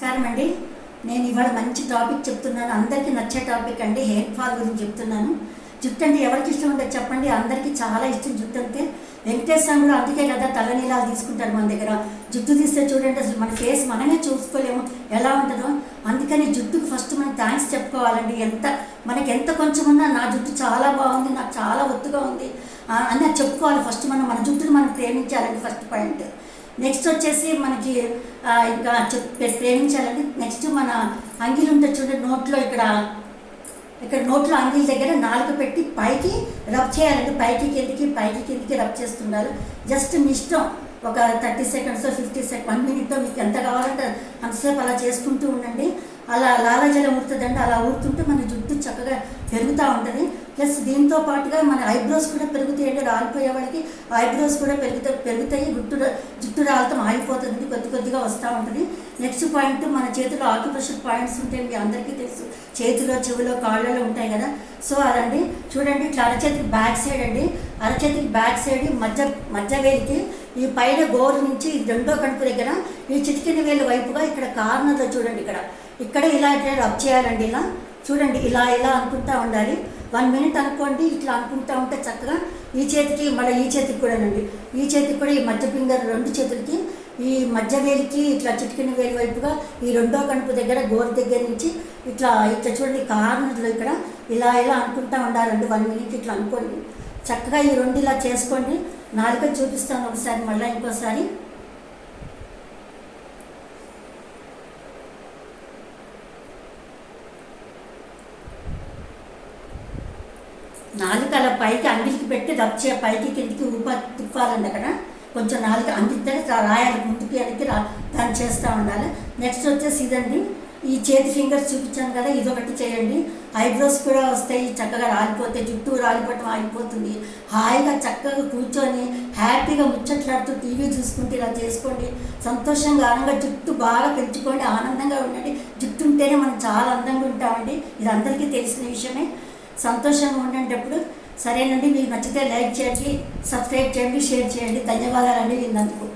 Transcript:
నమస్కారం అండి. నేను ఇవాళ మంచి టాపిక్ చెప్తున్నాను. అందరికీ నచ్చే టాపిక్ అండి. హెయిర్ ఫాల్ గురించి చెప్తున్నాను. జుట్టు అంటే ఎవరికి ఇష్టం ఉంటుంది చెప్పండి? అందరికీ చాలా ఇష్టం జుట్టు అంటే. వెంకటేశ్వరం కూడా అందుకే కదా తలనీలాలు తీసుకుంటారు మన దగ్గర. జుట్టు తీస్తే చూడండి, అసలు మన ఫేస్ మనమే చూసుకోలేము ఎలా ఉంటుందో. అందుకని జుట్టుకు ఫస్ట్ మనం థ్యాంక్స్ చెప్పుకోవాలండి. మనకి ఎంత కొంచెం ఉన్నా నా జుట్టు చాలా బాగుంది, నాకు చాలా ఒత్తుగా ఉంది అని చెప్పుకోవాలి. ఫస్ట్ మన జుట్టుని మనం ప్రేమించాలండి, ఫస్ట్ పాయింట్. నెక్స్ట్ వచ్చేసి మనకి ఇంకా ప్రేమించాలండి. నెక్స్ట్ మన అంగిలు ఉంటుంది చూడండి, నోట్లో ఇక్కడ నోట్లో అంగిల దగ్గర నాలుగు పెట్టి పైకి రబ్ చేయాలండి. పైకి కిందికి రబ్ చేస్తుండాలి. జస్ట్ మీ ఇష్టం, ఒక 30 సెకండ్స్ 50 సెకండ్ 1 మినిట్తో మీకు ఎంత కావాలంటే అంతసేపు అలా చేసుకుంటూ ఉండండి. అలా లాలాజలం ఊరుతుందండి. అలా ఊరుతుంటే మన జుట్టు చక్కగా పెరుగుతూ ఉంటుంది. ప్లస్ దీంతో పాటుగా మన ఐబ్రోస్ కూడా పెరుగుతాయండి. రాలిపోయే వాళ్ళకి ఐబ్రోస్ కూడా పెరుగుతాయి. జుట్టు రాలతం ఆగిపోతుంది, కొద్దిగా వస్తూ ఉంటుంది. నెక్స్ట్ పాయింట్, మన చేతిలో ఆక్యుప్రెషర్ పాయింట్స్ ఉంటాయి, మీ అందరికీ తెలుసు. చేతిలో, చెవిలో, కాళ్ళలో ఉంటాయి కదా. సో అదండి చూడండి, ఇట్లా అరచేతికి బ్యాక్ సైడ్ అండి, అరచేతికి బ్యాక్ సైడ్ మధ్య వేలికి ఈ పైన గోరు నుంచి రెండో కడుపు దగ్గర ఈ చిటికిన వేలు వైపుగా ఇక్కడ కార్నర్లో చూడండి, ఇక్కడ ఇలా రబ్ చేయాలండి. ఇలా చూడండి, ఇలా అనుకుంటూ ఉండాలి. 1 మినిట్ అనుకోండి. ఇట్లా అనుకుంటూ ఉంటే చక్కగా ఈ చేతికి, మళ్ళీ ఈ చేతికి కూడానండి, ఈ చేతికి కూడా, ఈ మధ్య ఫింగర్ 2 చేతులకి ఈ మధ్య వేలికి ఇట్లా చిటికిన వేలు వైపుగా ఈ రెండో కడుపు దగ్గర గోరు దగ్గర నుంచి ఇట్లా చూడండి, కార్నర్లో ఇక్కడ ఇలా అనుకుంటూ ఉండాలండి. 1 మినిట్ ఇట్లా అనుకోండి. చక్కగా ఈ 2 ఇలా చేసుకోండి. నాలుక చూపిస్తాను ఒకసారి, మళ్ళీ ఇంకోసారి. నాలుక అలా పైకి అంగిలికి పెట్టి రబ్ పైకి కిందికి తిప్పాలండి. అక్కడ కొంచెం నాలుక అంగితే రాయాలి, ముందుకి వెనక్కి దాన్ని చేస్తూ ఉండాలి. నెక్స్ట్ వచ్చేసి ఇదండి, ఈ చేతి ఫింగర్స్ చూపించాను కదా, ఇదొకటి చేయండి. ఐబ్రోస్ కూడా వస్తాయి, చక్కగా రాలిపోతే జుట్టు రాలిపోవటం ఆగిపోతుంది. హాయిగా చక్కగా కూర్చొని హ్యాపీగా ముచ్చట్లాడుతూ టీవీ చూసుకుంటూ ఇలా చేసుకోండి. సంతోషంగా ఆనందంగా జుట్టు బాగా పెంచుకోండి, ఆనందంగా ఉండండి. జుట్టు ఉంటేనే మనం చాలా అందంగా ఉంటామండి. ఇది అందరికీ తెలిసిన విషయమే. సంతోషంగా ఉండేటప్పుడు. సరేనండి, మీకు నచ్చితే లైక్ చేయండి, సబ్స్క్రైబ్ చేయండి, షేర్ చేయండి. ధన్యవాదాలండి విన్నందుకు.